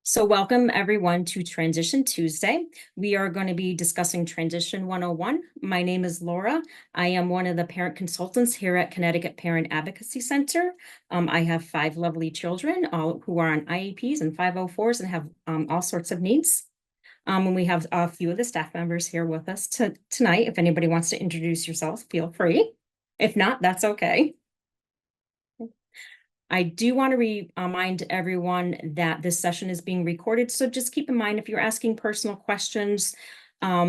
So welcome everyone to Transition Tuesday. We are going to be discussing Transition 101. My name is Laura. I am one of the parent consultants here at Connecticut Parent Advocacy Center. I have 5 lovely children, all who are on IEPs and 504s and have all sorts of needs. And we have a few of the staff members here with us tonight. If anybody wants to introduce yourselves, feel free. If not, that's okay. I do want to remind everyone that this session is being recorded, so just keep in mind if you're asking personal questions,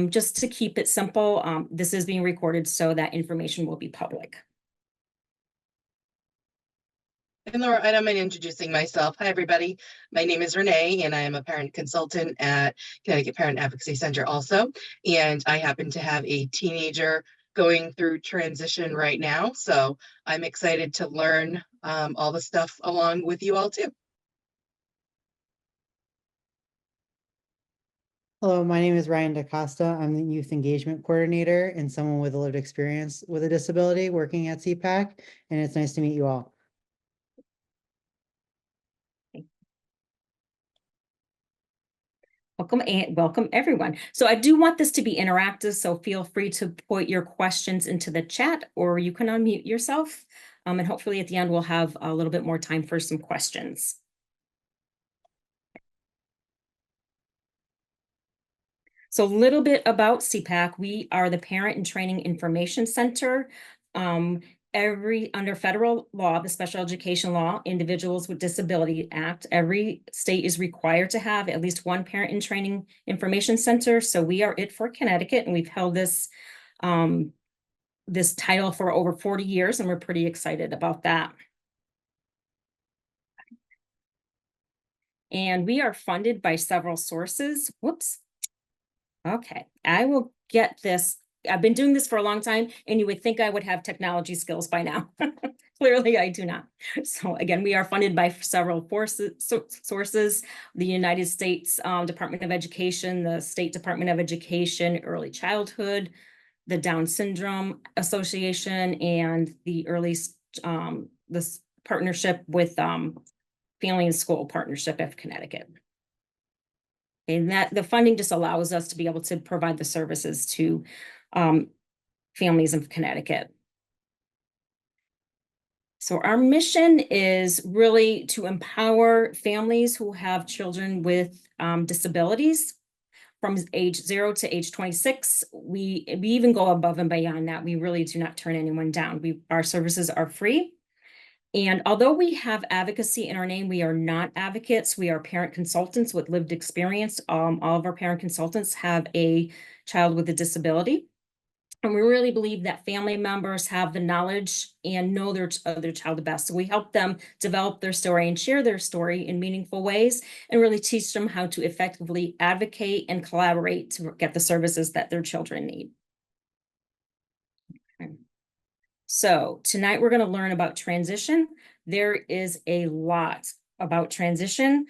just to keep it simple, this is being recorded so that information will be public. And Laura, I don't mind introducing myself. Hi, everybody. My name is Renee, and I am a parent consultant at Connecticut Parent Advocacy Center also. And I happen to have a teenager going through transition right now. So I'm excited to learn all the stuff along with you all too. Hello, my name is Ryan DaCosta. I'm the Youth Engagement Coordinator and someone with a lived experience with a disability working at CPAC, and it's nice to meet you all. Welcome everyone. So I do want this to be interactive, so feel free to put your questions into the chat or you can unmute yourself. And hopefully at the end we'll have a little bit more time for some questions. So a little bit about CPAC. We are the Parent and Training Information Center. Under federal law, the Special Education Law, Individuals with Disability Act, every state is required to have at least one Parent and Training Information Center. So we are it for Connecticut, and we've held this this title for over 40 years, and we're pretty excited about that. And we are funded by several sources. Whoops. Okay, I will get this. I've been doing this for a long time, and you would think I would have technology skills by now. Clearly, I do not. So again, we are funded by several sources, the United States Department of Education, the State Department of Education, Early Childhood, the Down Syndrome Association, and the this partnership with Family and School Partnership of Connecticut. And that the funding just allows us to be able to provide the services to families of Connecticut. So our mission is really to empower families who have children with disabilities from age 0 to age 26. We even go above and beyond that. We really do not turn anyone down. Our services are free. And although we have advocacy in our name, we are not advocates. We are parent consultants with lived experience. All of our parent consultants have a child with a disability. And we really believe that family members have the knowledge and know their child the best. So we help them develop their story and share their story in meaningful ways and really teach them how to effectively advocate and collaborate to get the services that their children need. Okay. So tonight we're going to learn about transition. There is a lot about transition.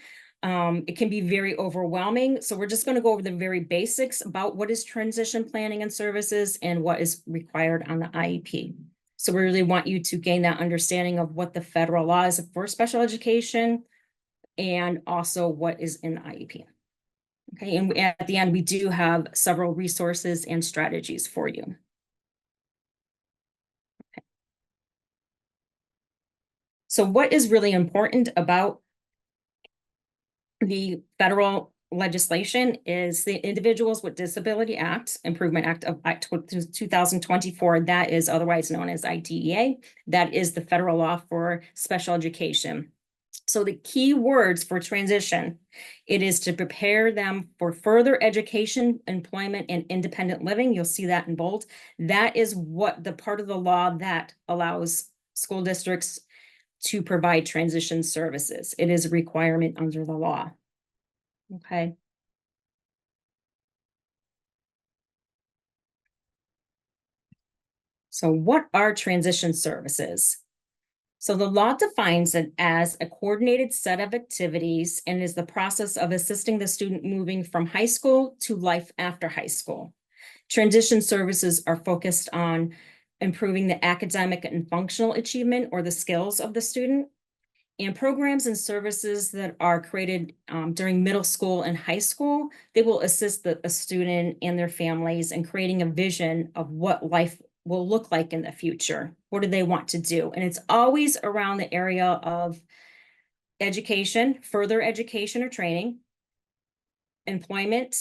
It can be very overwhelming. So we're just going to go over the very basics about what is transition planning and services and what is required on the IEP. So we really want you to gain that understanding of what the federal law is for special education and also what is in the IEP. Okay, and at the end, we do have several resources and strategies for you. So what is really important about the federal legislation is the Individuals with Disability Act, Improvement Act of 2024. That is otherwise known as IDEA. That is the federal law for special education. So the key words for transition, it is to prepare them for further education, employment, and independent living. You'll see that in bold. That is what the part of the law that allows school districts to provide transition services. It is a requirement under the law. Okay. So what are transition services? So the law defines it as a coordinated set of activities and is the process of assisting the student moving from high school to life after high school. Transition services are focused on improving the academic and functional achievement or the skills of the student, And programs and services that are created during middle school and high school, they will assist a student and their families in creating a vision of what life will look like in the future. What do they want to do? And it's always around the area of education, further education or training, employment,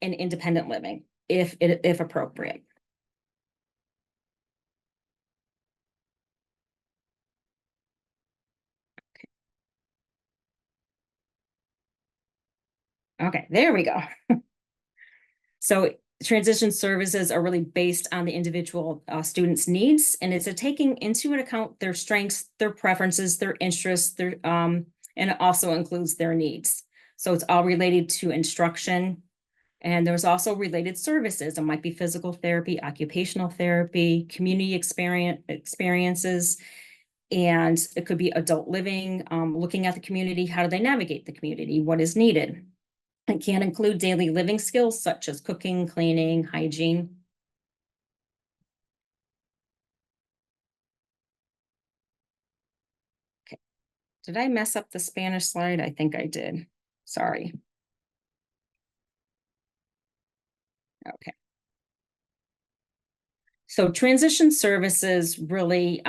and independent living, if appropriate. Okay, there we go. So transition services are really based on the individual student's needs, and it's taking into account their strengths, their preferences, their interests, and it also includes their needs. So it's all related to instruction, and there's also related services. It might be physical therapy, occupational therapy, community experiences, and it could be adult living, looking at the community. How do they navigate the community? What is needed? It can include daily living skills such as cooking, cleaning, hygiene. Okay. Did I mess up the Spanish slide? I think I did. Sorry. Okay. So transition services really,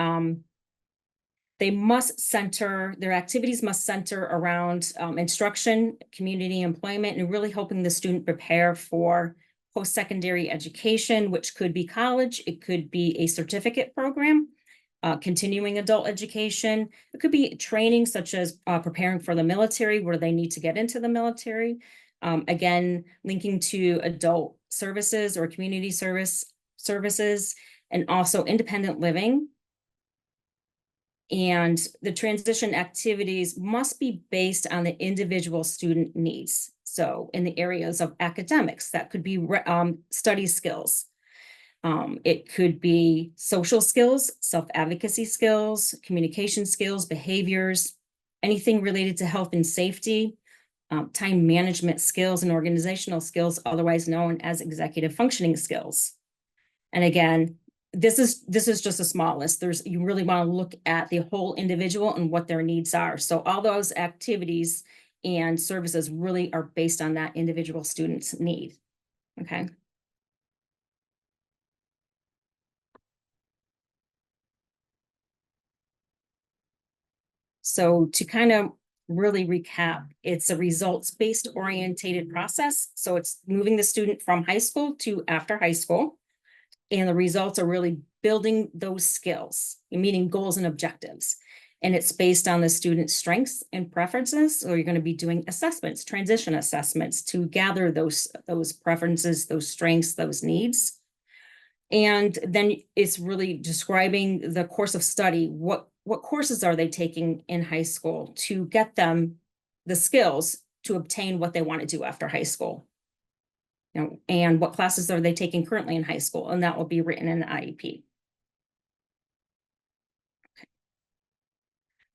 they must center, their activities must center around instruction, community employment, and really helping the student prepare for post-secondary education, which could be college, it could be a certificate program, continuing adult education. It could be training such as preparing for the military, where they need to get into the military. Again, linking to adult services or community services, and also independent living. And the transition activities must be based on the individual student needs. So in the areas of academics, that could be study skills. It could be social skills, self-advocacy skills, communication skills, behaviors, anything related to health and safety, time management skills and organizational skills, otherwise known as executive functioning skills. And again, this is just a small list. You really want to look at the whole individual and what their needs are. So all those activities and services really are based on that individual student's need. Okay. So to kind of really recap, it's a results-based orientated process. So it's moving the student from high school to after high school. And the results are really building those skills, meeting goals and objectives. And it's based on the student's strengths and preferences. So you're going to be doing assessments, transition assessments to gather those preferences, those strengths, those needs. And then it's really describing the course of study. What courses are they taking in high school to get them the skills to obtain what they want to do after high school? You know, and what classes are they taking currently in high school? And that will be written in the IEP.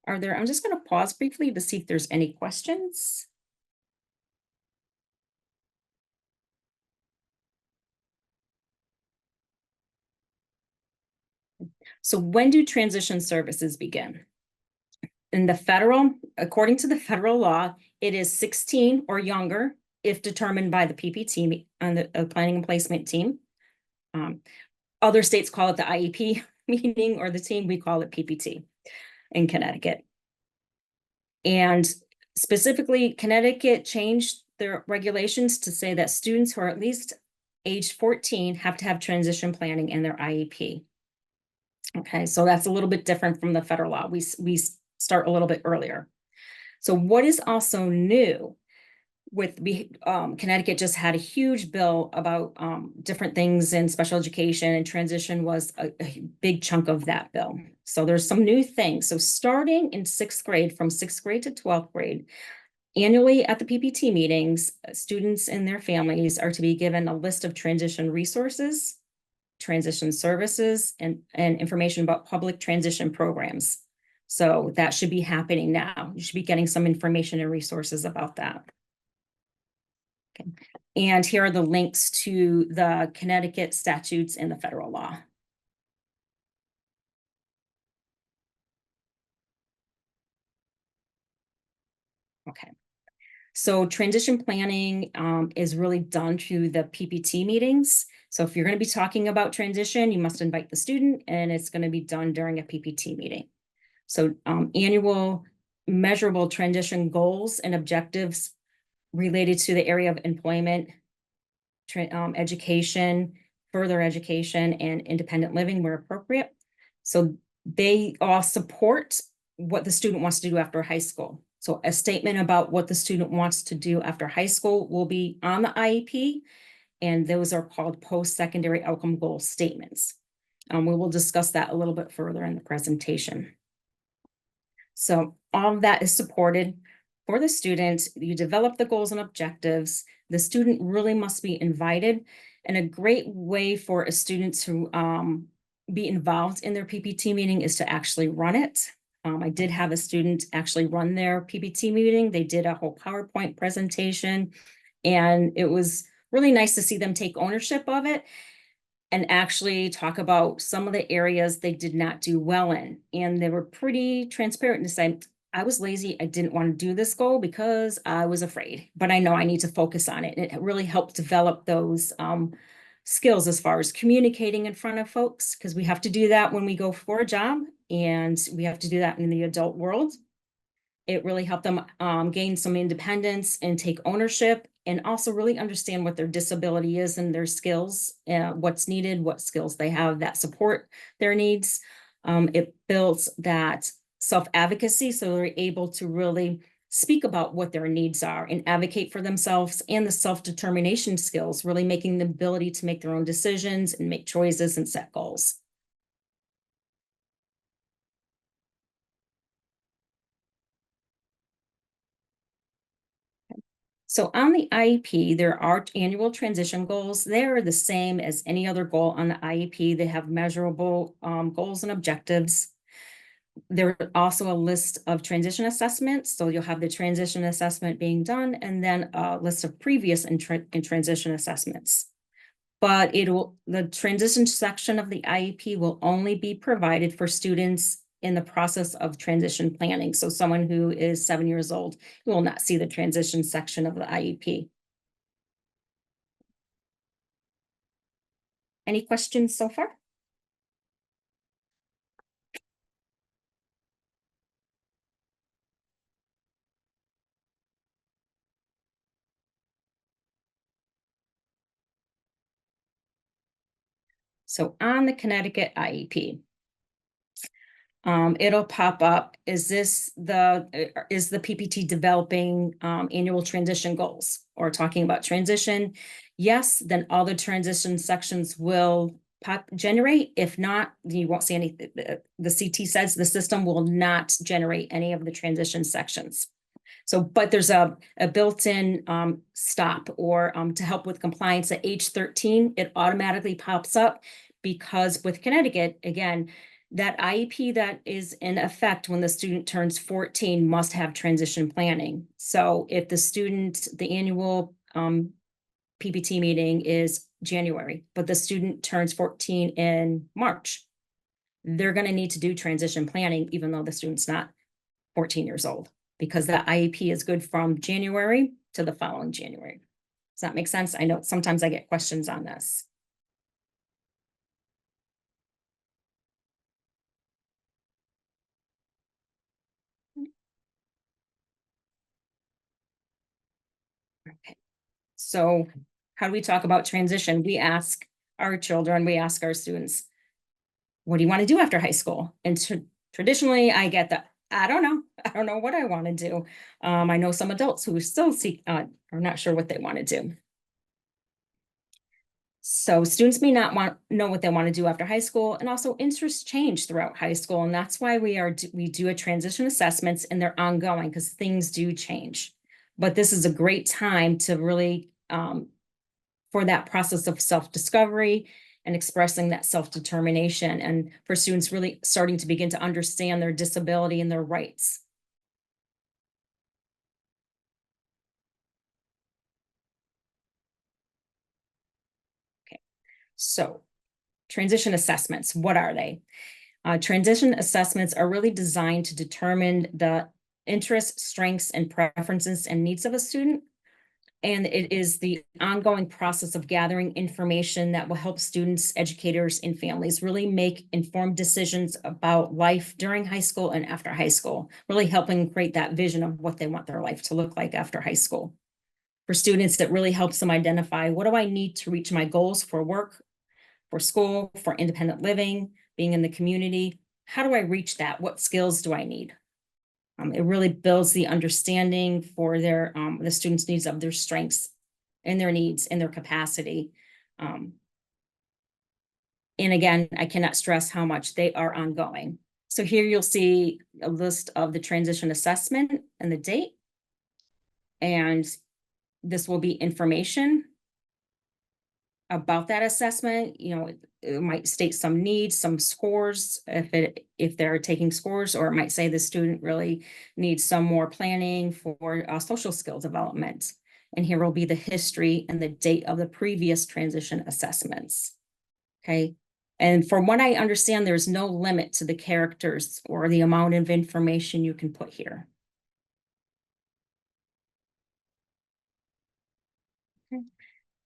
Okay. I'm just going to pause briefly to see if there's any questions. So when do transition services begin? In the according to the federal law, it is 16 or younger if determined by the PPT and the planning and placement team. Other states call it the IEP meeting or the team. We call it PPT in Connecticut. And specifically, Connecticut changed their regulations to say that students who are at least age 14 have to have transition planning in their IEP. Okay, so that's a little bit different from the federal law. We start a little bit earlier. So what is also new with Connecticut just had a huge bill about different things in special education, and transition was a big chunk of that bill. So there's some new things. So starting in 6th grade, from 6th grade to 12th grade, annually at the PPT meetings, students and their families are to be given a list of transition resources, transition services, and information about public transition programs. So that should be happening now. You should be getting some information and resources about that. Okay. And here are the links to the Connecticut statutes and the federal law. Okay. So transition planning is really done through the PPT meetings. So if you're going to be talking about transition, you must invite the student, and it's going to be done during a PPT meeting. So annual measurable transition goals and objectives related to the area of employment, education, further education, and independent living where appropriate. So they all support what the student wants to do after high school. So a statement about what the student wants to do after high school will be on the IEP, and those are called post-secondary outcome goal statements. We will discuss that a little bit further in the presentation. So all of that is supported for the student. You develop the goals and objectives. The student really must be invited. And a great way for a student to be involved in their PPT meeting is to actually run it. I did have a student actually run their PPT meeting. They did a whole PowerPoint presentation, and it was really nice to see them take ownership of it and actually talk about some of the areas they did not do well in. And they were pretty transparent to say, I was lazy. I didn't want to do this goal because I was afraid, but I know I need to focus on it. And it really helped develop those skills as far as communicating in front of folks, because we have to do that when we go for a job, and we have to do that in the adult world. It really helped them gain some independence and take ownership, and also really understand what their disability is and their skills, what's needed, what skills they have that support their needs. It builds that self-advocacy, so they're able to really speak about what their needs are and advocate for themselves, and the self-determination skills, really making the ability to make their own decisions and make choices and set goals. So on the IEP, there are annual transition goals. They're the same as any other goal on the IEP. They have measurable goals and objectives. There's also a list of transition assessments. So you'll have the transition assessment being done, and then a list of previous and transition assessments. But the transition section of the IEP will only be provided for students in the process of transition planning. So someone who is 7 years old will not see the transition section of the IEP. Any questions so far? So on the Connecticut IEP, it'll pop up. Is the PPT developing annual transition goals or talking about transition? Yes, then all the transition sections will generate. If not, you won't see any. The CT says the system will not generate any of the transition sections. So, but there's a built-in stop or to help with compliance at age 13, it automatically pops up, because with Connecticut, again, that IEP that is in effect when the student turns 14 must have transition planning. So if the annual PPT meeting is January, but the student turns 14 in March, they're going to need to do transition planning, even though the student's not 14 years old, because that IEP is good from January to the following January. Does that make sense? I know sometimes I get questions on this. Okay. So how do we talk about transition? We ask our children, we ask our students, what do you want to do after high school? And traditionally I get that, I don't know. I don't know what I want to do. I know some adults who still are not sure what they want to do. So students may not know what they want to do after high school, and also interests change throughout high school. And that's why we do a transition assessments, and they're ongoing because things do change. But this is a great time to really, for that process of self-discovery and expressing that self-determination, and for students really starting to begin to understand their disability and their rights. Okay, so transition assessments, what are they? Transition assessments are really designed to determine the interests, strengths, and preferences and needs of a student. And it is the ongoing process of gathering information that will help students, educators, and families really make informed decisions about life during high school and after high school, really helping create that vision of what they want their life to look like after high school. For students, that really helps them identify, what do I need to reach my goals for work, for school, for independent living, being in the community? How do I reach that? What skills do I need? It really builds the understanding for their the students' needs of their strengths and their needs and their capacity. And again, I cannot stress how much they are ongoing. So here you'll see a list of the transition assessment and the date. And this will be information about that assessment. You know, it might state some needs, some scores, if they're taking scores, or it might say the student really needs some more planning for social skill development. And here will be the history and the date of the previous transition assessments. Okay. And from what I understand, there's no limit to the characters or the amount of information you can put here. Okay.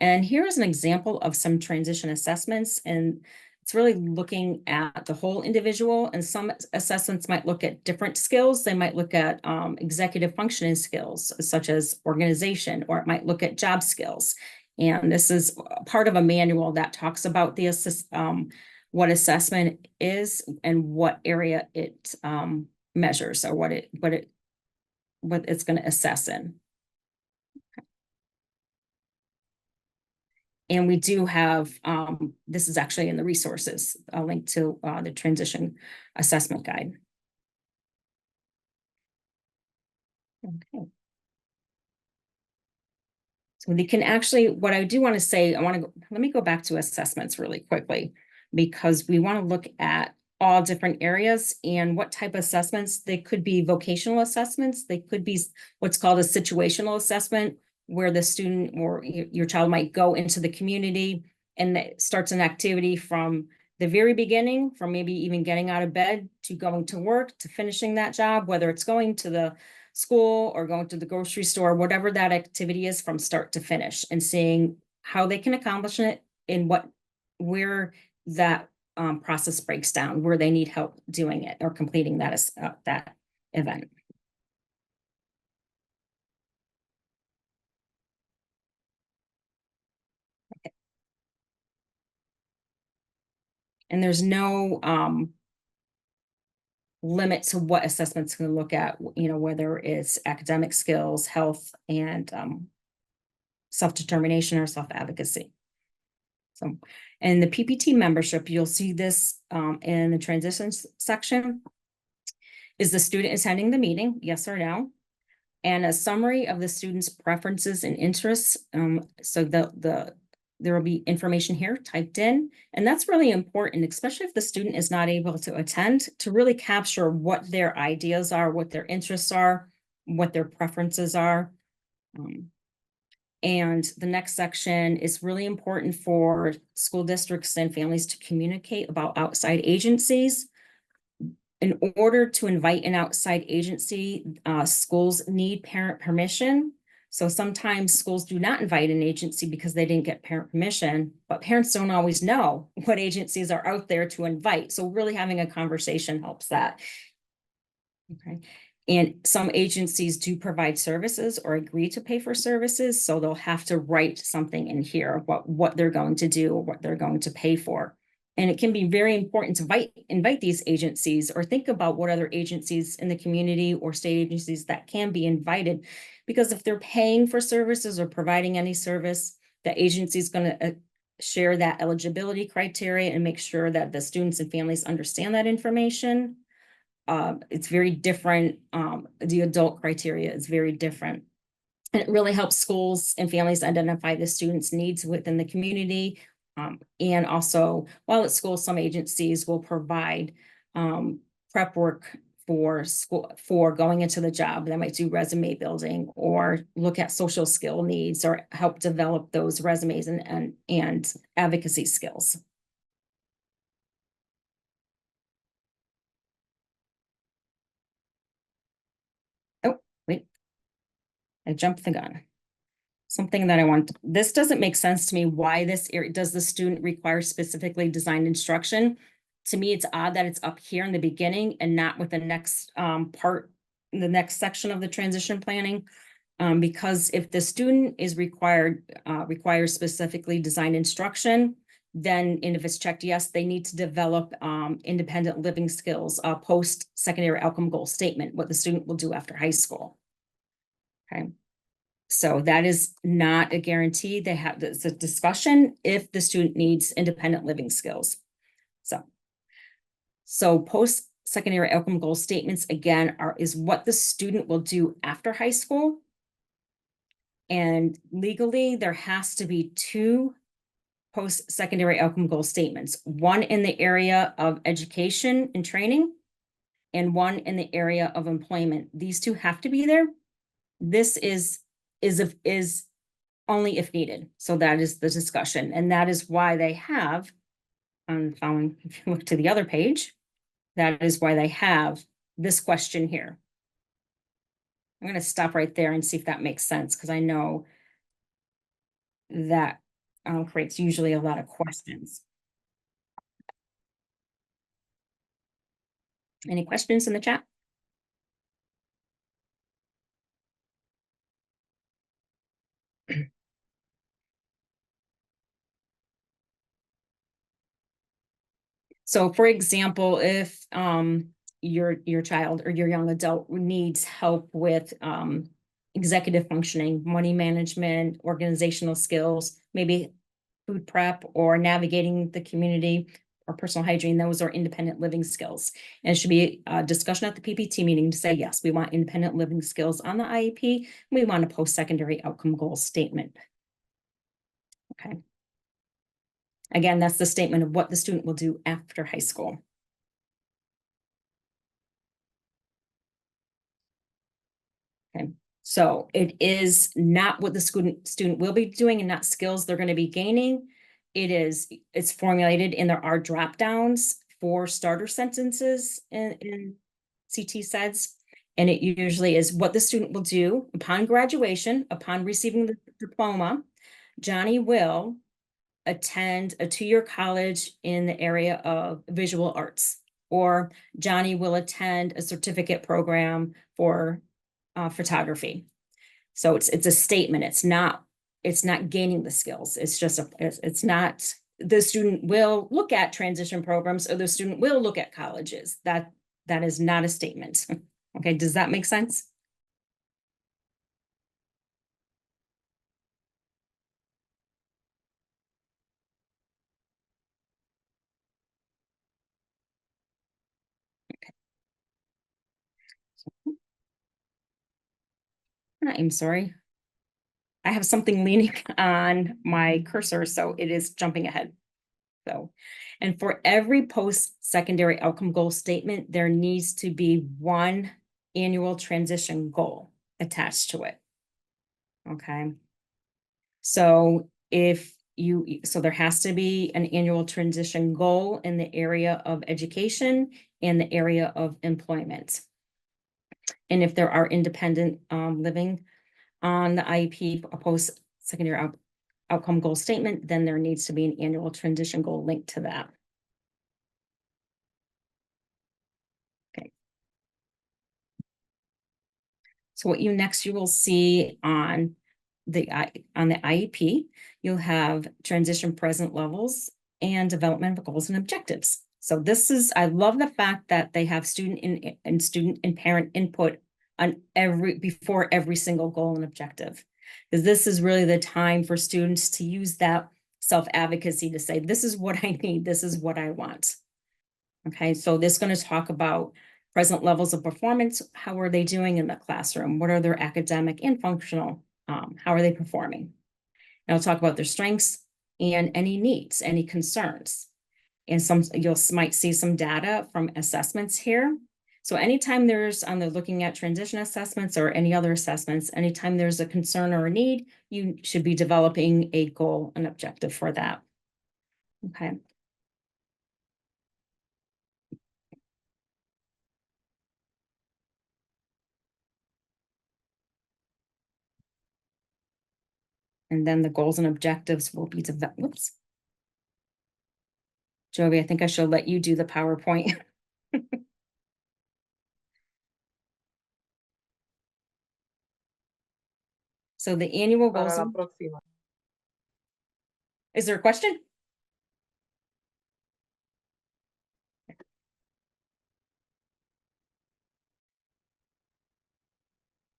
And here is an example of some transition assessments, and it's really looking at the whole individual, and some assessments might look at different skills. They might look at executive functioning skills, such as organization, or it might look at job skills. And this is part of a manual that talks about the what assessment is and what area it measures, or what it's going to assess in. And we do have, this is actually in the resources, a link to the transition assessment guide. Okay. So they can actually, what I do want to say, let me go back to assessments really quickly, because we want to look at all different areas and what type of assessments. They could be vocational assessments. They could be what's called a situational assessment, where the student or your child might go into the community and it starts an activity from the very beginning, from maybe even getting out of bed to going to work to finishing that job, whether it's going to the school or going to the grocery store, whatever that activity is, from start to finish, and seeing how they can accomplish it and where that process breaks down, where they need help doing it or completing that event. And there's no limit to what assessments can look at, you know, whether it's academic skills, health, and self-determination or self-advocacy. So, and the PPT membership, you'll see this in the transitions section. Is the student attending the meeting? Yes or no? And a summary of the student's preferences and interests. So there will be information here typed in, and that's really important, especially if the student is not able to attend, to really capture what their ideas are, what their interests are, what their preferences are. And the next section is really important for school districts and families to communicate about outside agencies. In order to invite an outside agency, schools need parent permission. So sometimes schools do not invite an agency because they didn't get parent permission, but parents don't always know what agencies are out there to invite. So really having a conversation helps that. Okay. And some agencies do provide services or agree to pay for services. So they'll have to write something in here, what they're going to do, or what they're going to pay for. And it can be very important to invite these agencies, or think about what other agencies in the community or state agencies that can be invited. Because if they're paying for services or providing any service, the agency is going to share that eligibility criteria and make sure that the students and families understand that information. It's very different. The adult criteria is very different. And it really helps schools and families identify the students' needs within the community. And also, while at school, some agencies will provide prep work for school, for going into the job. They might do resume building or look at social skill needs or help develop those resumes and advocacy skills. I jumped the gun. Something that I want, this doesn't make sense to me, why this area, does the student require specifically designed instruction? To me, it's odd that it's up here in the beginning and not with the next part, the next section of the transition planning. Because if the student is requires specifically designed instruction, then, and if it's checked yes, they need to develop independent living skills, post-secondary outcome goal statement, what the student will do after high school. Okay. So that is not a guarantee. They have, it's a discussion if the student needs independent living skills. So post-secondary outcome goal statements, again, is what the student will do after high school. And legally, there has to be 2 post-secondary outcome goal statements, one in the area of education and training, and one in the area of employment. These 2 have to be there. This is only if needed. So that is the discussion. And that is why they have, following, if you look to the other page, that is why they have this question here. I'm going to stop right there and see if that makes sense, because I know that creates usually a lot of questions. Any questions in the chat? So for example, if your child or your young adult needs help with executive functioning, money management, organizational skills, maybe food prep or navigating the community or personal hygiene, those are independent living skills. And it should be a discussion at the PPT meeting to say, yes, we want independent living skills on the IEP. We want a post-secondary outcome goal statement. Okay. Again, that's the statement of what the student will do after high school. Okay, so it is not what the student will be doing and not skills they're going to be gaining. It's formulated, and there are drop downs for starter sentences in CT SEDS. And it usually is what the student will do upon graduation, upon receiving the diploma. Johnny will attend a 2-year college in the area of visual arts, or Johnny will attend a certificate program for photography. So it's a statement. It's not gaining the skills. It's just it's not, the student will look at transition programs or the student will look at colleges. That is not a statement. Okay, does that make sense? I'm sorry. I have something leaning on my cursor, so it is jumping ahead. So, and for every post-secondary outcome goal statement, there needs to be one annual transition goal attached to it. Okay. So so there has to be an annual transition goal in the area of education and the area of employment. And if there are independent living on the IEP, a post-secondary outcome goal statement, then there needs to be an annual transition goal linked to that. Okay. So what you will see on the IEP, you'll have transition present levels and development of goals and objectives. So I love the fact that they have student and parent input on before every single goal and objective. Because this is really the time for students to use that self-advocacy to say, this is what I need, this is what I want. Okay, so this is going to talk about present levels of performance. How are they doing in the classroom? What are their academic and functional? How are they performing? And I'll talk about their strengths and any needs, any concerns. And might see some data from assessments here. So anytime they're looking at transition assessments or any other assessments, anytime there's a concern or a need, you should be developing a goal and objective for that. Okay. And then the goals and objectives will be developed. Whoops. Jovi, I think I should let you do the PowerPoint. So the annual Para goals. la próxima. Is there a question?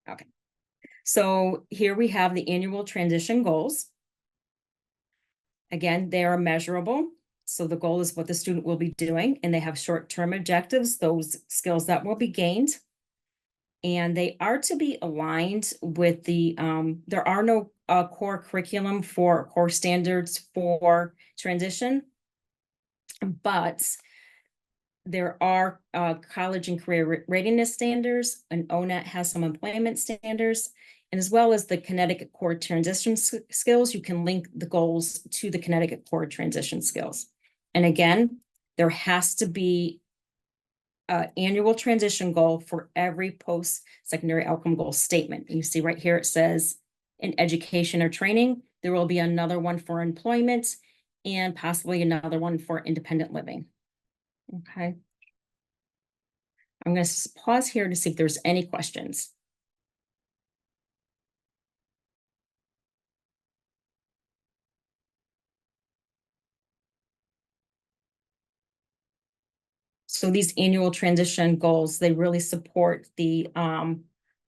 Okay. So here we have the annual transition goals. Again, they are measurable. So the goal is what the student will be doing, and they have short-term objectives, those skills that will be gained. And they are to be aligned with the, there are no core curriculum for core standards for transition. But there are college and career readiness standards, and ONET has some employment standards, and as well as the Connecticut core transition skills, you can link the goals to the Connecticut core transition skills. And again, there has to be an annual transition goal for every post-secondary outcome goal statement. You see right here, it says in education or training, there will be another one for employment and possibly another one for independent living. Okay. I'm going to pause here to see if there's any questions. So these annual transition goals, they really support the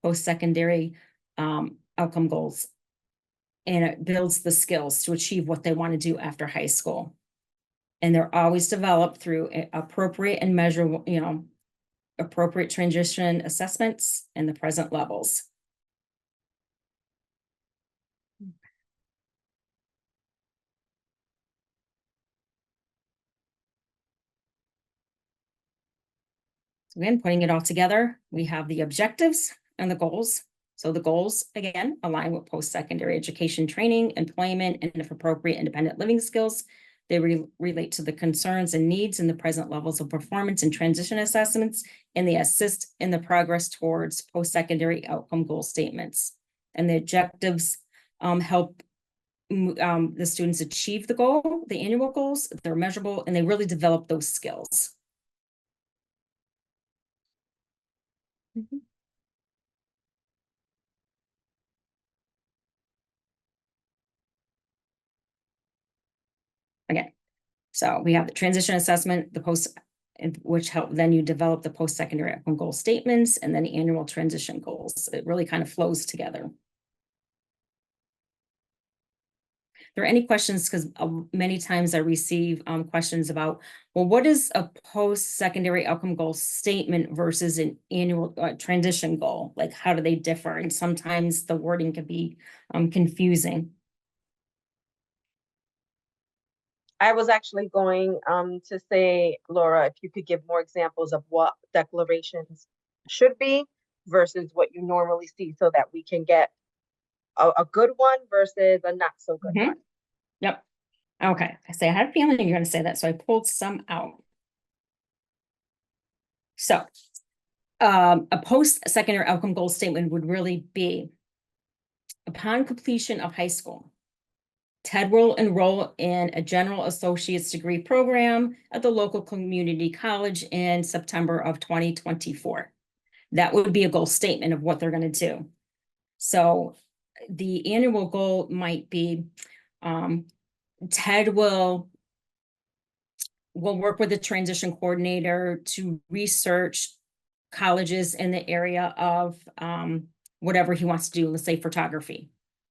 post-secondary outcome goals. And it builds the skills to achieve what they want to do after high school. And they're always developed through appropriate and measurable, appropriate transition assessments and the present levels. So again, putting it all together, we have the objectives and the goals. So the goals, again, align with post-secondary education training, employment, and if appropriate, independent living skills. They relate to the concerns and needs and the present levels of performance and transition assessments, and they assist in the progress towards post-secondary outcome goal statements. And the objectives help the students achieve the goal, the annual goals. They're measurable, and they really develop those skills. Mm-hmm. Again, so we have the transition assessment, the post, which help then you develop the post-secondary outcome goal statements, and then the annual transition goals. It really kind of flows together. There are any questions? Because many times I receive questions about, well, what is a post-secondary outcome goal statement versus an annual transition goal? Like, how do they differ? And sometimes the wording can be confusing. I was actually going to say, Laura, if you could give more examples of what declarations should be versus what you normally see so that we can get a good one versus a not so good one. Yep. Okay. I had a feeling you're going to say that, so I pulled some out. So a post-secondary outcome goal statement would really be, upon completion of high school, Ted will enroll in a general associate's degree program at the local community college in September of 2024. That would be a goal statement of what they're going to do. So the annual goal might be, Ted will work with the transition coordinator to research colleges in the area of whatever he wants to do, let's say photography.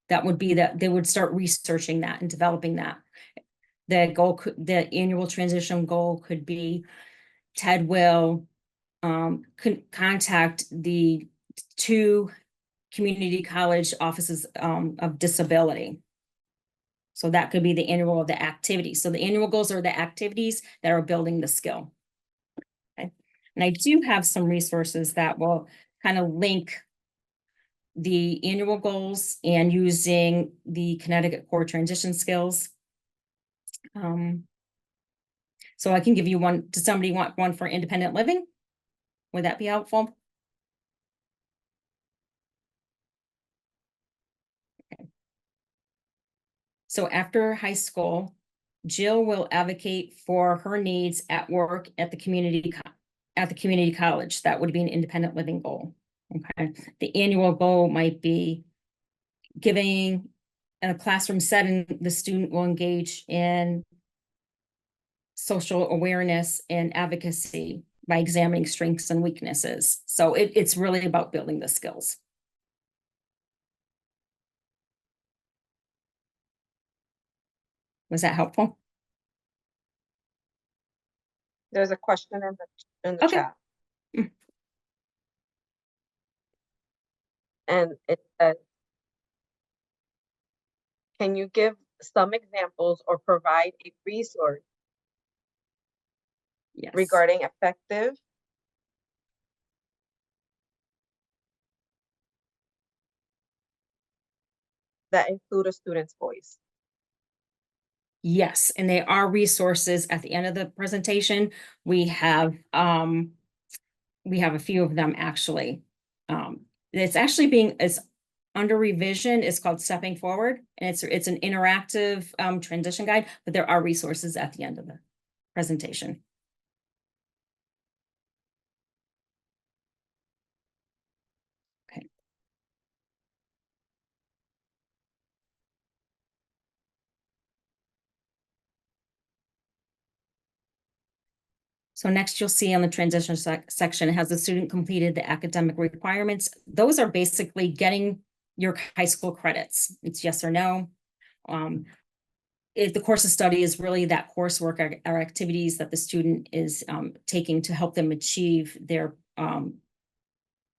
That would be that they would start researching that and developing that. The goal could, the annual transition goal could be, Ted will contact the 2 community college offices of disability. So that could be the annual of the activities. So the annual goals are the activities that are building the skill. Okay. And I do have some resources that will kind of link the annual goals and using the Connecticut core transition skills. So I can give you one. Does somebody want one for independent living? Would that be helpful? Okay. So after high school, Jill will advocate for her needs at work at the community college. That would be an independent living goal. Okay, the annual goal might be giving in a classroom setting, the student will engage in social awareness and advocacy by examining strengths and weaknesses. So it's really about building the skills. Was that helpful? There's a question in the Okay. chat. Mm. And it says, can you give some examples or provide a resource Yes. regarding effective that include a student's voice? Yes, and there are resources at the end of the presentation. We have a few of them actually. It's actually it's under revision. It's called Stepping Forward, and it's an interactive transition guide, but there are resources at the end of the presentation. Okay. So next you'll see on the transition section, has the student completed the academic requirements? Those are basically getting your high school credits. It's yes or no. If the course of study is really that coursework or activities that the student is taking to help them achieve their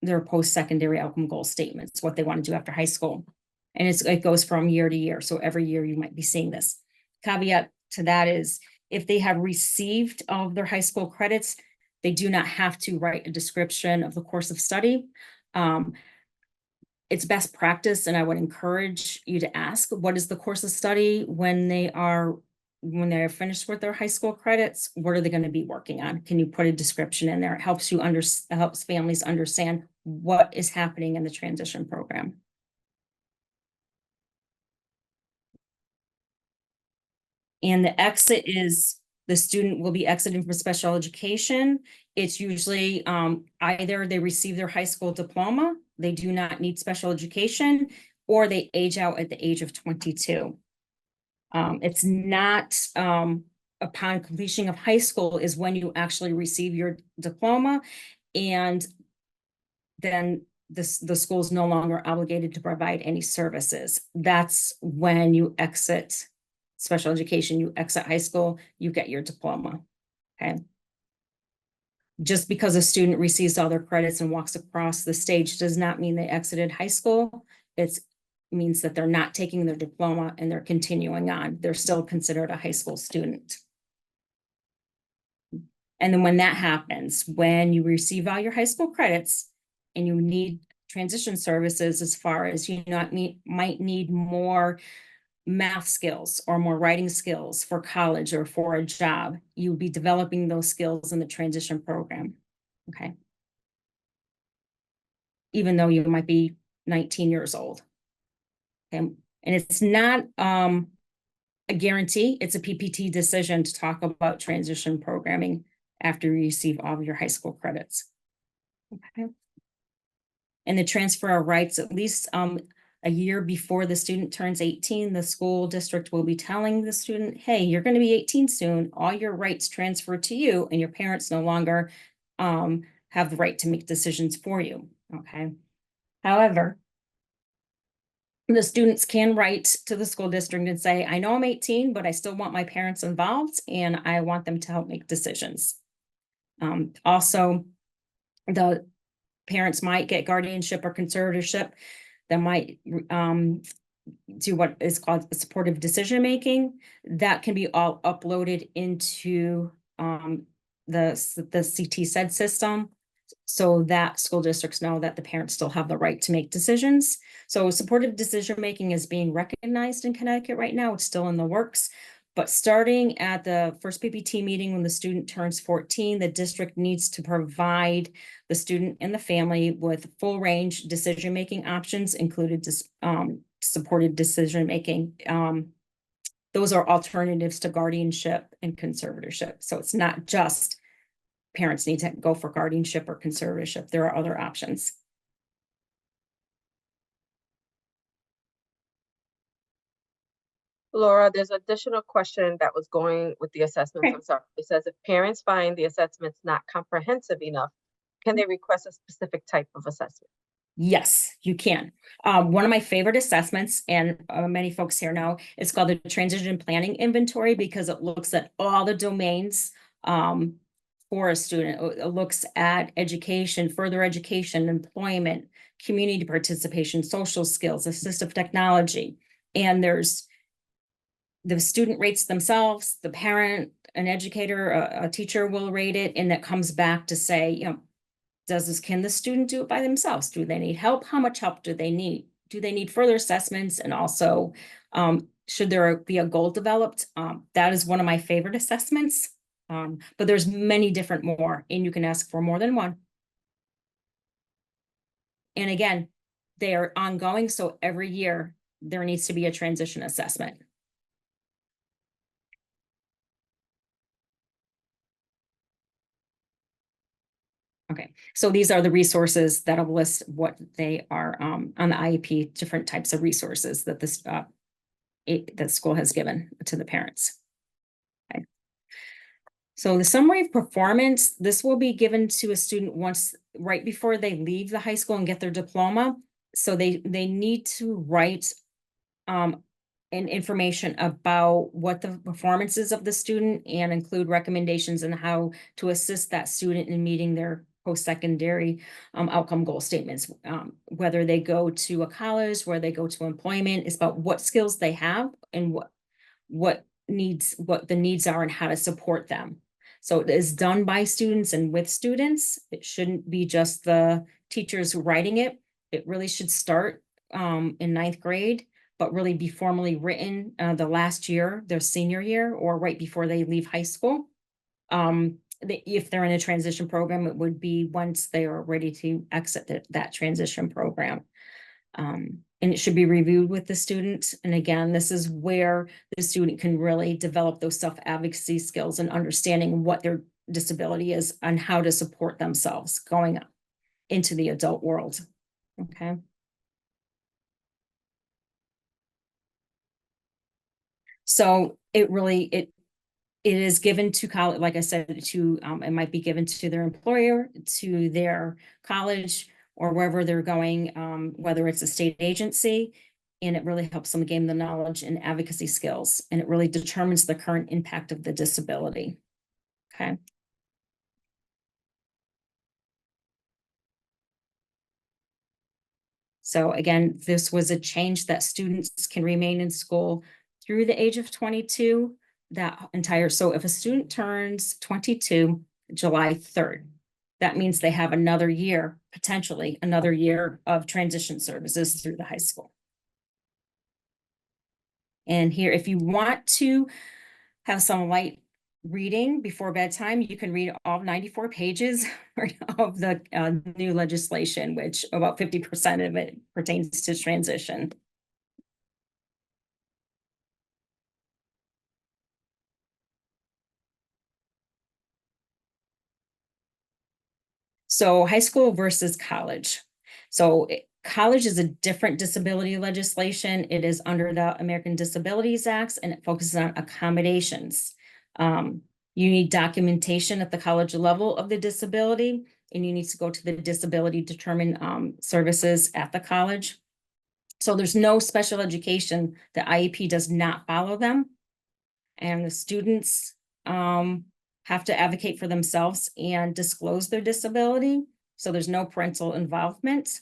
post-secondary outcome goal statements, what they want to do after high school. And it goes from year to year. So every year you might be seeing this. Caveat to that is if they have received all of their high school credits, they do not have to write a description of the course of study. It's best practice, and I would encourage you to ask, what is the course of study when they're finished with their high school credits? What are they going to be working on? Can you put a description in there? It helps helps families understand what is happening in the transition program. And the exit is the student will be exiting from special education. It's usually either they receive their high school diploma, they do not need special education, or they age out at the age of 22. It's not upon completion of high school is when you actually receive your diploma, and then the school is no longer obligated to provide any services. That's when you exit special education, you exit high school, you get your diploma, okay? Just because a student receives all their credits and walks across the stage does not mean they exited high school. It means that they're not taking their diploma and they're continuing on. They're still considered a high school student. And then when that happens, when you receive all your high school credits and you need transition services, as far as you might need more math skills or more writing skills for college or for a job, you would be developing those skills in the transition program, okay? Even though you might be 19 years old. Okay? And it's not a guarantee, it's a PPT decision to talk about transition programming after you receive all of your high school credits. Okay. And the transfer of rights, at least a year before the student turns 18, the school district will be telling the student, hey, you're going to be 18 soon. All your rights transfer to you, and your parents no longer have the right to make decisions for you. Okay. However, the students can write to the school district and say, I know I'm 18, but I still want my parents involved and I want them to help make decisions. Also, the parents might get guardianship or conservatorship that might do what is called supportive decision making. That can be all uploaded into the CT SED system, so that school districts know that the parents still have the right to make decisions. So supportive decision making is being recognized in Connecticut right now. It's still in the works. But starting at the first PPT meeting when the student turns 14, the district needs to provide the student and the family with full range decision-making options, included supported decision-making those are alternatives to guardianship and conservatorship. So it's not just parents need to go for guardianship or conservatorship. There are other options. Laura, there's an additional question that was going with the assessments. Okay. I'm sorry. It says if parents find the assessments not comprehensive enough, can they request a specific type of assessment? Yes, you can. One of my favorite assessments, and many folks here know, is called the Transition Planning Inventory because it looks at all the domains for a student. It looks at education, further education, employment, community participation, social skills, assistive technology. And there's the student rates themselves, the parent, an educator, a teacher will rate it, and that comes back to say, you know, can the student do it by themselves? Do they need help? How much help do they need? Do they need further assessments? And also, should there be a goal developed? That is one of my favorite assessments. But there's many different more, and you can ask for more than one. And again, they are ongoing, so every year there needs to be a transition assessment. Okay, so these are the resources that'll list what they are on the IEP, different types of resources that this the school has given to the parents. Okay. So the summary of performance, this will be given to a student once right before they leave the high school and get their diploma. So they need to write and information about what the performances of the student and include recommendations on how to assist that student in meeting their post-secondary outcome goal statements. Whether they go to a college, where they go to employment, is about what skills they have and what the needs are and how to support them. So it is done by students and with students. It shouldn't be just the teachers writing it. It really should start in ninth grade, but really be formally written the last year, their senior year, or right before they leave high school. If they're in a transition program, it would be once they are ready to exit that transition program. And it should be reviewed with the student. And again, this is where the student can really develop those self-advocacy skills and understanding what their disability is and how to support themselves going into the adult world. Okay. So it is given to college, like I said, to it might be given to their employer, to their college, or wherever they're going, whether it's a state agency, and it really helps them gain the knowledge and advocacy skills, and it really determines the current impact of the disability. Okay. So again, this was a change that students can remain in school through the age of 22. So if a student turns 22 July 3rd, that means they have another year, potentially another year of transition services through the high school. And here, if you want to have some light reading before bedtime, you can read all 94 pages of the new legislation, which about 50% of it pertains to transition. So high school versus college. So college is a different disability legislation. It is under the American Disabilities Act, and it focuses on accommodations. You need documentation at the college level of the disability, and you need to go to the disability determined services at the college. So there's no special education. The IEP does not follow them. And the students have to advocate for themselves and disclose their disability. So there's no parental involvement.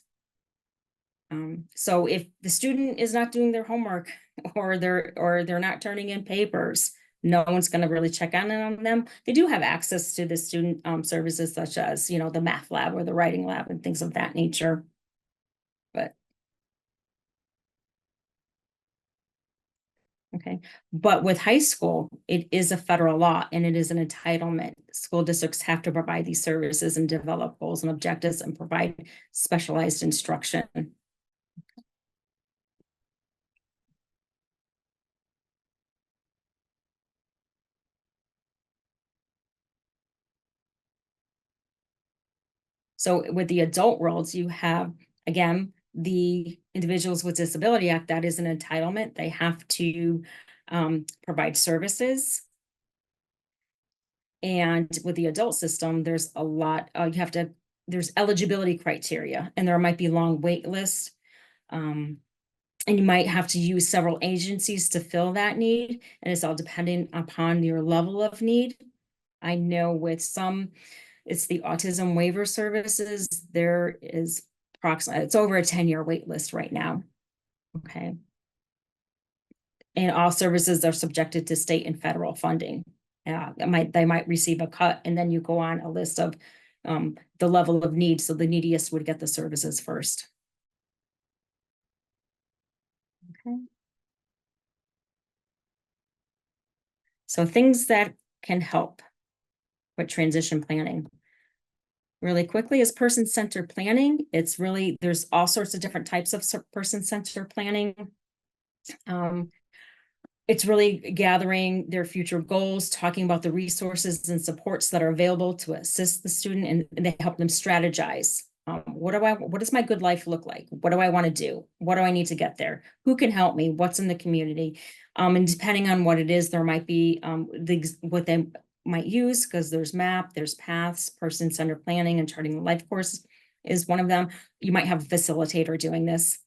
So if the student is not doing their homework or they're not turning in papers, no one's going to really check on them. They do have access to the student services such as, you know, the math lab or the writing lab and things of that nature. Okay, but with high school, it is a federal law and it is an entitlement. School districts have to provide these services and develop goals and objectives and provide specialized instruction. So with the adult worlds, you have, again, the Individuals with Disability Act, that is an entitlement. They have to provide services. And with the adult system, there's a lot, there's eligibility criteria, and there might be long wait lists. And you might have to use several agencies to fill that need, and it's all dependent upon your level of need. I know with some, it's the autism waiver services, there is approximately, it's over a 10-year wait list right now. Okay. And all services are subjected to state and federal funding. They might receive a cut, and then you go on a list of the level of need. So the neediest would get the services first. Okay. So things that can help with transition planning. Really quickly is person-centered planning. It's really, there's all sorts of different types of person-centered planning. It's really gathering their future goals, talking about the resources and supports that are available to assist the student, and they help them strategize. What does my good life look like? What do I want to do? What do I need to get there? Who can help me? What's in the community? And depending on what it is, there might be what they might use, because there's MAP, there's paths, person-centered planning, and charting the life course is one of them. You might have a facilitator doing this.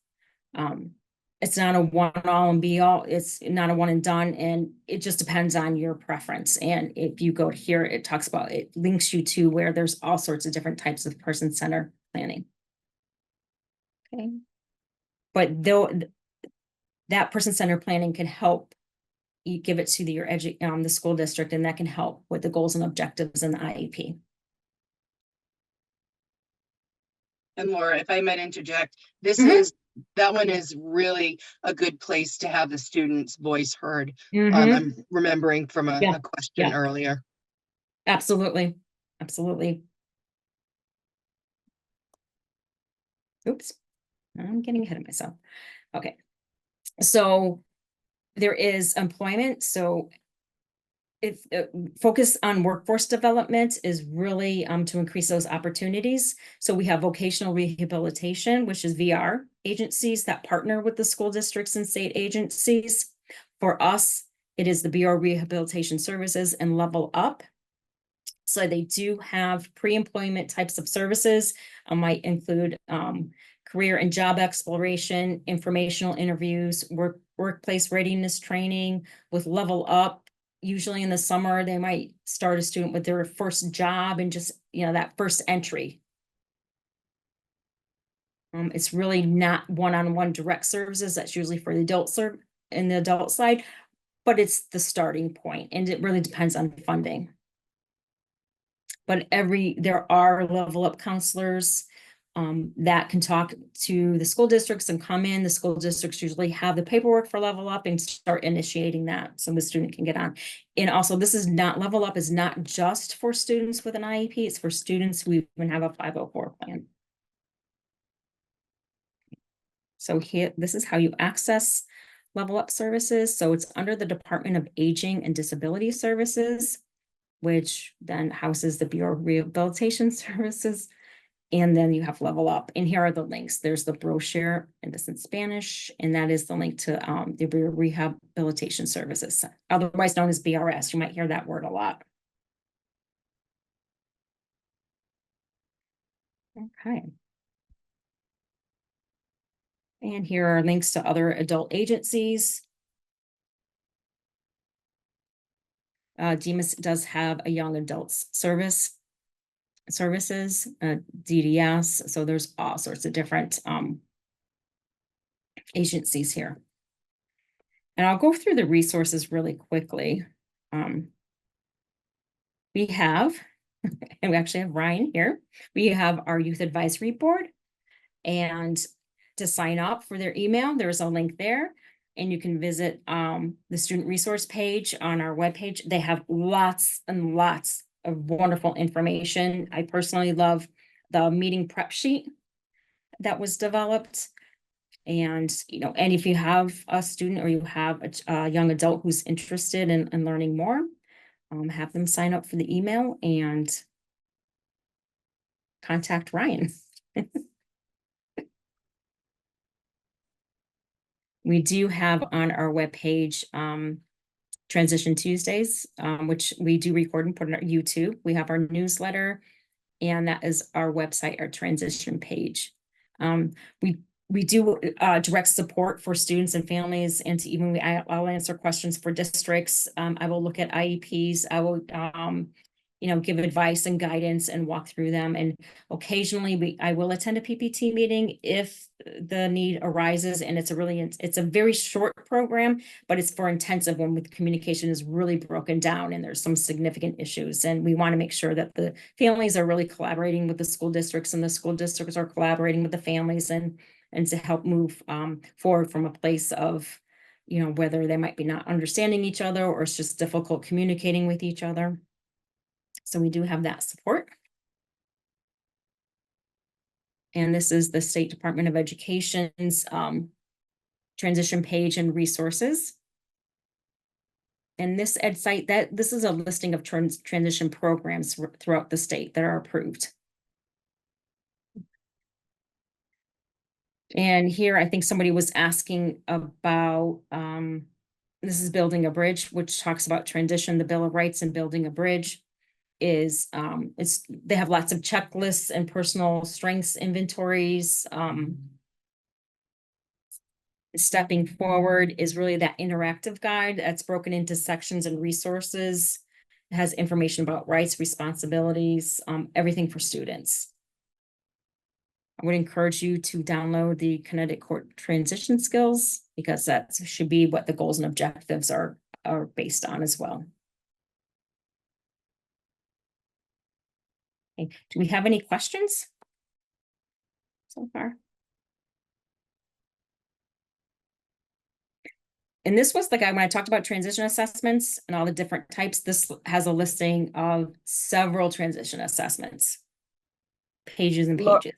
It's not a one-all and be-all. It's not a one and done, and it just depends on your preference. And if you go to here, it talks about, it links you to where there's all sorts of different types of person-centered planning. Okay. But though that person-centered planning can help, you give it to the school district, and that can help with the goals and objectives in the IEP. And Laura, if I might interject, that one is really a good place to have the student's voice heard. I'm remembering from a question earlier. Absolutely. Absolutely. Oops, I'm getting ahead of myself. Okay. So there is employment. So if focus on workforce development is really to increase those opportunities. So we have vocational rehabilitation, which is VR agencies that partner with the school districts and state agencies. For us, it is the BR Rehabilitation Services and Level Up. So they do have pre-employment types of services, might include career and job exploration, informational interviews, workplace readiness training. With Level Up, usually in the summer, they might start a student with their first job and just, that first entry. It's really not one-on-one direct services. That's usually for the adult in the adult side, but it's the starting point, and it really depends on funding. But there are Level Up counselors that can talk to the school districts and come in. The school districts usually have the paperwork for Level Up and start initiating that so the student can get on. And also, Level Up is not just for students with an IEP, it's for students who even have a 504 plan. So here, this is how you access Level Up services. So it's under the Department of Aging and Disability Services, which then houses the Bureau of Rehabilitation Services. And then you have Level Up. And here are the links. There's the brochure, and this in Spanish, and that is the link to the Bureau of Rehabilitation Services, otherwise known as BRS. You might hear that word a lot. Okay. And here are links to other adult agencies. DEMIS does have a young adults services, DDS. So there's all sorts of different agencies here. And I'll go through the resources really quickly. We have, and we actually have Ryan here. We have our Youth Advisory Board, and to sign up for their email, there's a link there, and you can visit the student resource page on our webpage. They have lots and lots of wonderful information. I personally love the meeting prep sheet that was developed. And, and if you have a student or you have a young adult who's interested in learning more, have them sign up for the email, and contact Ryan. We do have on our webpage, Transition Tuesdays, which we do record and put on our YouTube. We have our newsletter, and that is our website, our transition page. We do direct support for students and families, and to even I'll answer questions for districts. I will look at IEPs. I will give advice and guidance and walk through them. And occasionally I will attend a PPT meeting if the need arises. And it's a very short program, but it's for intensive when the communication is really broken down and there's some significant issues. And we want to make sure that the families are really collaborating with the school districts, and the school districts are collaborating with the families, and to help move forward from a place of, whether they might be not understanding each other or it's just difficult communicating with each other. So we do have that support. And this is the State Department of Education's transition page and resources. And this ed site, this is a listing of transition programs throughout the state that are approved. And here, I think somebody was asking about, this is Building a Bridge, which talks about transition, the Bill of Rights, and building a bridge. They have lots of checklists and personal strengths inventories. Stepping Forward is really that interactive guide that's broken into sections and resources. It has information about rights, responsibilities, everything for students. I would encourage you to download the Kinetic Court Transition Skills, because that should be what the goals and objectives are based on as well. Okay. Do we have any questions so far? And this was the guy when I talked about transition assessments and all the different types. This has a listing of several transition assessments, pages and pages.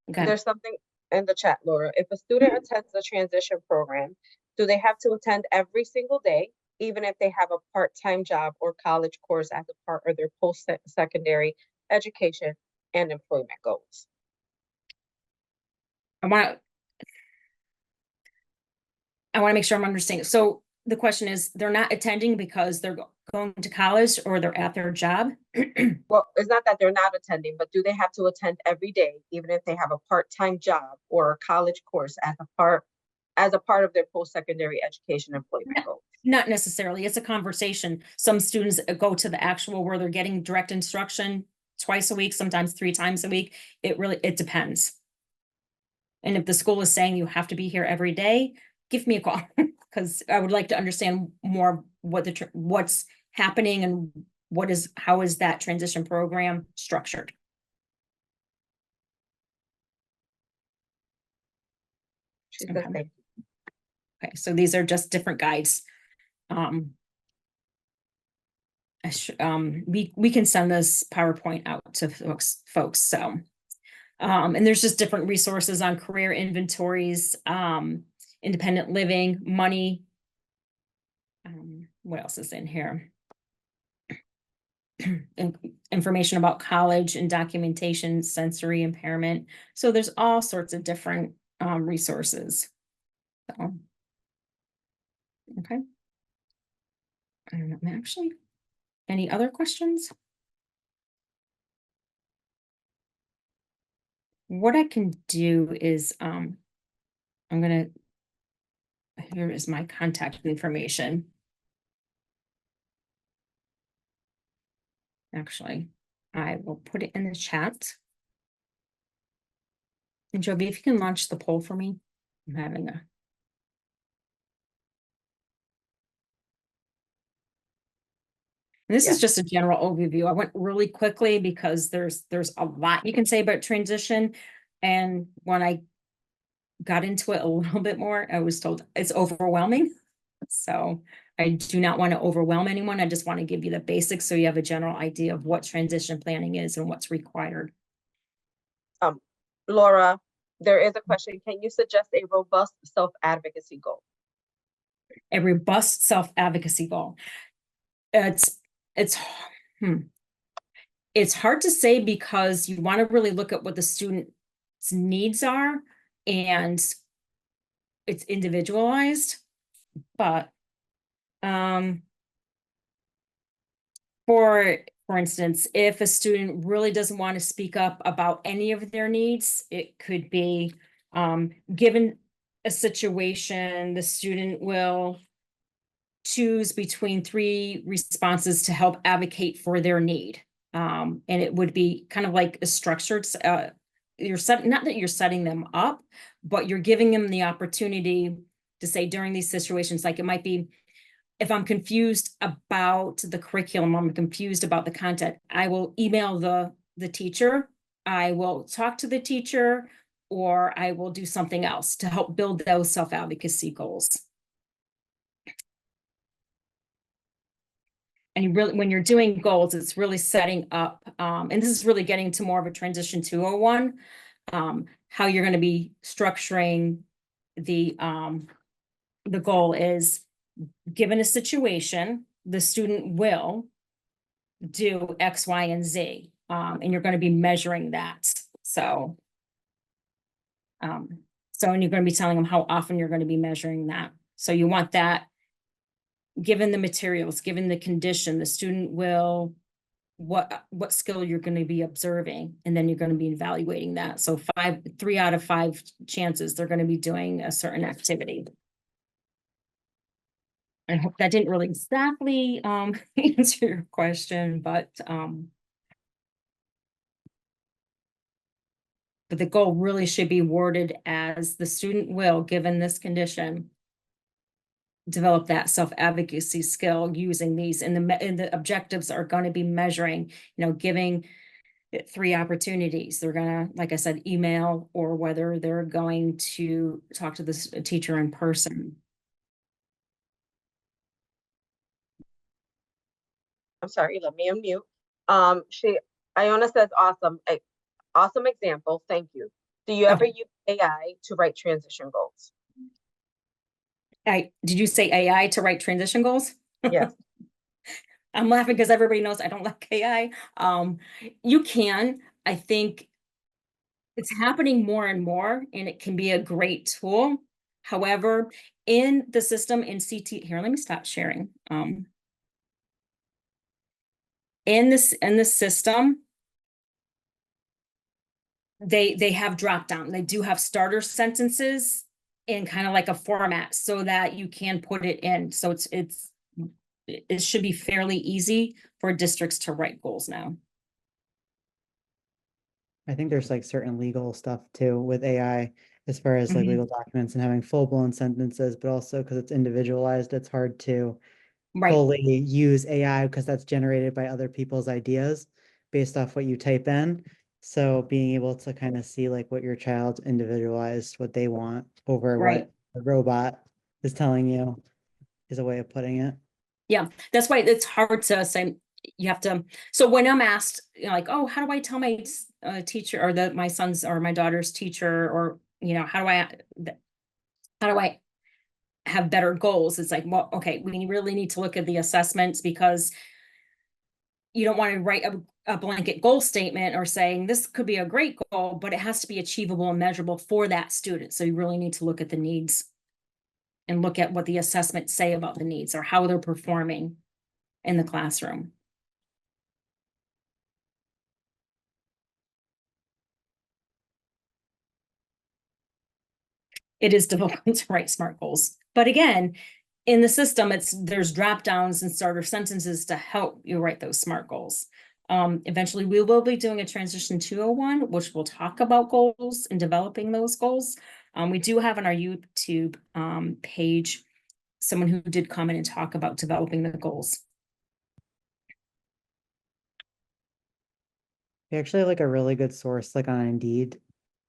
Okay. There's something in the chat, Laura. If a student attends the transition program, do they have to attend every single day, even if they have a part-time job or college course as a part of their post-secondary education and employment goals? I want to make sure I'm understanding. So the question is, they're not attending because they're going to college or they're at their job? Well, it's not that they're not attending, but do they have to attend every day, even if they have a part-time job or a college course as a part of their post-secondary education employment goals? Not necessarily. It's a conversation. Some students go to the actual where they're getting direct instruction twice a week, sometimes 3 times a week. It depends. And if the school is saying you have to be here every day, give me a call, because I would like to understand more what's happening and how is that transition program structured. Okay. Okay, so these are just different guides. We can send this PowerPoint out to folks. So, and there's just different resources on career inventories, independent living, money. What else is in here? Information about college and documentation, sensory impairment. So there's all sorts of different resources. So, okay. Actually, any other questions? What I can do is, here is my contact information. Actually, I will put it in the chat. And Joby, if you can launch the poll for me, I'm having a. And this is just a general overview. I went really quickly because there's a lot you can say about transition. And when I got into it a little bit more, I was told it's overwhelming. So I do not want to overwhelm anyone. I just want to give you the basics so you have a general idea of what transition planning is and what's required. Laura, there is a question. Can you suggest a robust self-advocacy goal? A robust self-advocacy goal. It's hard to say because you want to really look at what the student's needs are, and it's individualized, but for instance, if a student really doesn't want to speak up about any of their needs, it could be given a situation, the student will choose between 3 responses to help advocate for their need. And it would be kind of like a structured, not that you're setting them up, but you're giving them the opportunity to say during these situations, like it might be, if I'm confused about the curriculum, I'm confused about the content, I will email the teacher, I will talk to the teacher, or I will do something else to help build those self-advocacy goals. And you really, when you're doing goals, it's really setting up, and this is really getting to more of a transition 201, how you're going to be structuring the goal is, given a situation, the student will do X, Y, and Z, and you're going to be measuring that. So, and you're going to be telling them how often you're going to be measuring that. So you want that, given the materials, given the condition, the student will, what skill you're going to be observing, and then you're going to be evaluating that. So 3 out of 5 chances they're going to be doing a certain activity. I hope that didn't really exactly answer your question, but the goal really should be worded as the student will, given this condition, develop that self-advocacy skill using these, and the objectives are going to be measuring, giving it 3 opportunities. They're gonna, like I said, email, or whether they're going to talk to this teacher in person. I'm sorry, let me unmute. Iona says, awesome, awesome example, thank you. Do you ever Okay. use AI to write transition goals? Did you say AI to write transition goals? Yes. I'm laughing because everybody knows I don't like AI. You can, I think it's happening more and more, and it can be a great tool. However, in the system in CT, here, let me stop sharing. In this system, they have drop down. They do have starter sentences in kind of like a format so that you can put it in. So it should be fairly easy for districts to write goals now. I think there's like certain legal stuff too with AI, as far as like Mhm. legal documents and having full-blown sentences, but also because it's individualized, it's hard to Right, fully use AI because that's generated by other people's ideas based off what you type in. So being able to kind of see like what your child's individualized, what they want over right. what the robot is telling you is a way of putting it. Yeah, that's why it's hard to say. You have to, so when I'm asked, like, oh, how do I tell my teacher, or my son's or my daughter's teacher, or how do I have better goals? It's like, well, okay, we really need to look at the assessments, because you don't want to write a blanket goal statement or saying this could be a great goal, but it has to be achievable and measurable for that student. So you really need to look at the needs and look at what the assessments say about the needs, or how they're performing in the classroom. It is difficult to write SMART goals. But again, in the system, there's drop downs and starter sentences to help you write those SMART goals. Eventually, we will be doing a transition 201, which will talk about goals and developing those goals. We do have on our YouTube page someone who did comment and talk about developing the goals. They actually have like a really good source like on Indeed,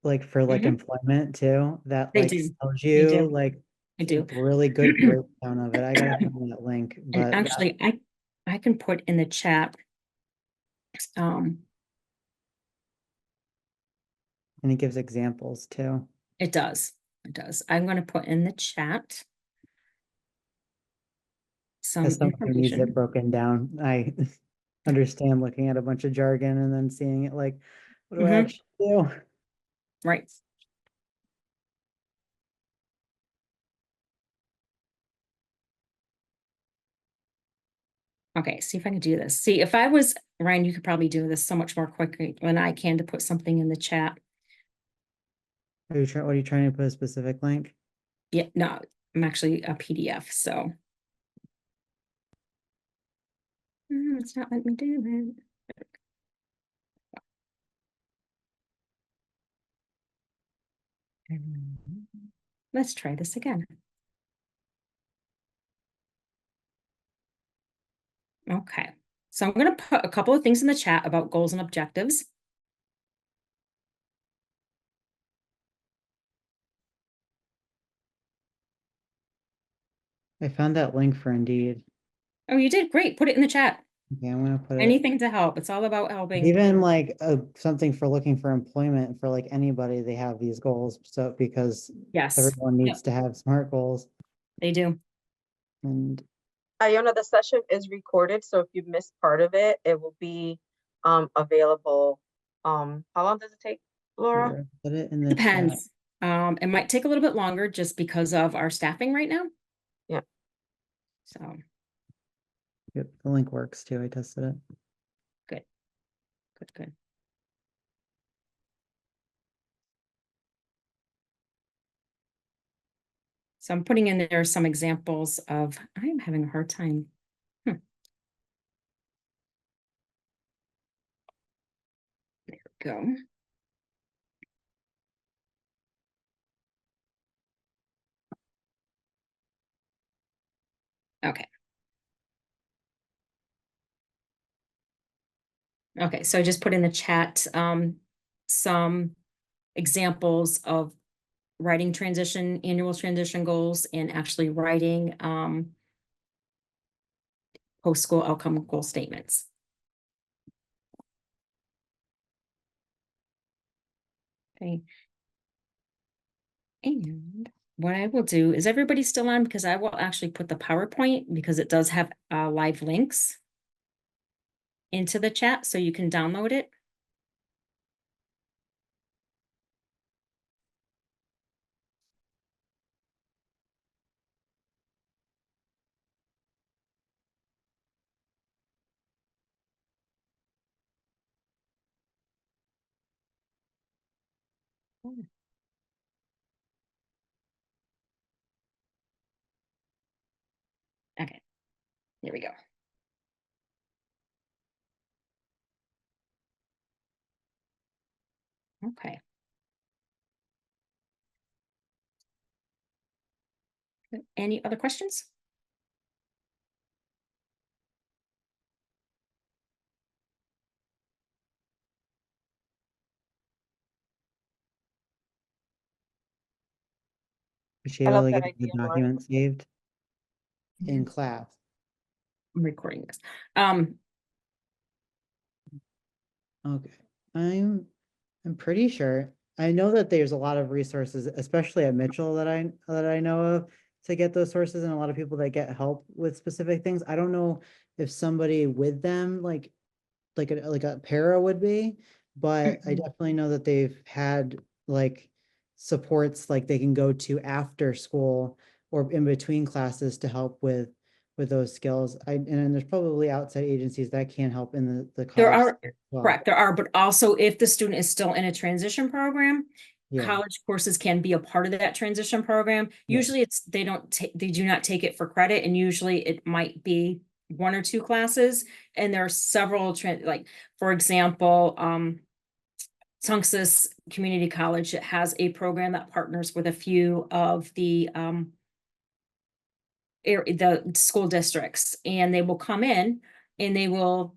like for like Mhm. employment too, that They like do. tells They you do. like I do. really good breakdown of it. I gotta find that link, And but actually, I can put in the chat. and it gives examples too. It does. It does. I'm going to put in the chat some As someone who needs it information. broken down, I understand looking at a bunch of jargon and then seeing it like, what do I Mhm. actually do? Right. Okay, see if I can do this. See, if I was, Ryan, you could probably do this so much more quickly than I can to put something in the chat. What are you trying to put a specific link? Yeah, no, I'm actually a PDF, so. It's not letting me do it. Let's try this again. Okay, so I'm gonna put a couple of things in the chat about goals and objectives. I found that link for Indeed. Oh, you did great. Put it in the chat. Okay, I'm gonna put it. Anything to help. It's all about helping. Even like something for looking for employment for like anybody, they have these goals. So because Yes, everyone Yep, needs to have SMART goals. they do. And Iona, the session is recorded, so if you missed part of it, it will be available. How long does it take, Laura? here, put it in the chat. Depends. It might take a little bit longer just because of our staffing right now. Yeah. So Yep, the link works too. I tested it. good. Good. So I'm putting in there some examples of, I'm having a hard time. There we go. Okay. Okay, so I just put in the chat some examples of writing annual transition goals and actually writing post-school outcome goal statements. Okay. And what I will do is everybody still on, because I will actually put the PowerPoint, because it does have live links into the chat, so you can download it. Okay, here we go. Okay. Any other questions? Was she I able love to that get the idea, Lauren. document saved in Yes. class? I'm recording this. Okay, I'm pretty sure. I know that there's a lot of resources, especially at Mitchell, that I know of to get those sources, and a lot of people that get help with specific things. I don't know if somebody with them, like a para would be, but I definitely know that they've had like supports like they can go to after school or in between classes to help with those skills. And there's probably outside agencies that can help in the There college are, as well. correct, there are, but also if the student is still in a transition program, Yeah. college courses can be a part of that transition program. Yeah. Usually they do not take it for credit, and usually it might be 1 or 2 classes, and there are several like, for example, Tunxus Community College has a program that partners with a few of the school districts, and they will come in and they will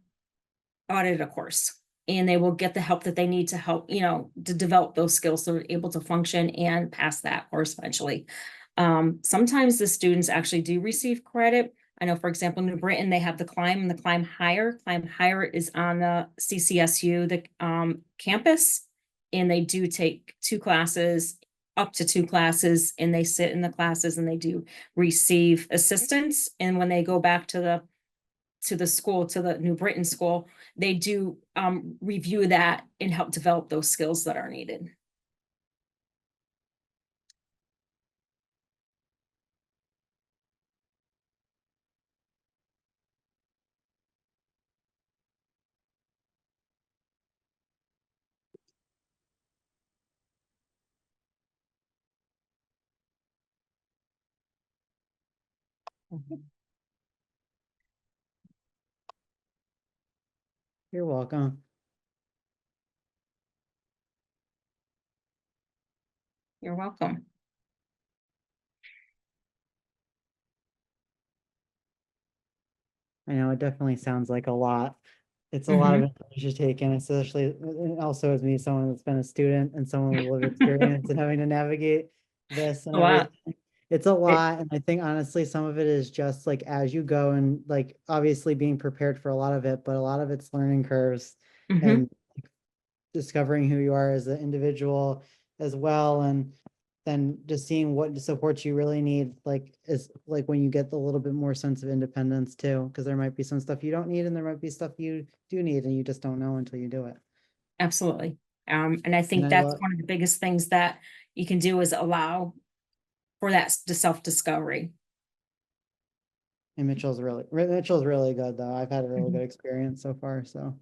audit a course, and they will get the help that they need to help, to develop those skills so they're able to function and pass that course eventually. Sometimes the students actually do receive credit. I know, for example, New Britain, they have the Climb and the Climb Higher. Climb Higher is on the CCSU, the campus, and they do take 2 classes, up to 2 classes, and they sit in the classes and they do receive assistance. And when they go back to the to the school, to the New Britain School, they do review that and help develop those skills that are needed. You're welcome. You're welcome. I know it definitely sounds like a lot. It's a lot of Mhm. information to take in, especially and also as me, someone that's been a student and someone with lived experience and having to navigate this and A lot. everything. It's a lot, and I think honestly, some of it is just like as you go and like obviously being prepared for a lot of it, but a lot of it's learning curves Mhm. and discovering who you are as an individual as well, and then just seeing what support you really need, like is like when you get the little bit more sense of independence too, because there might be some stuff you don't need and there might be stuff you do need and you just don't know until you do it. Absolutely. And I And think I that's love, one of the biggest things that you can do is allow for that the self-discovery. and Mitchell's really good though. I've had a really Mhm. good experience so far, so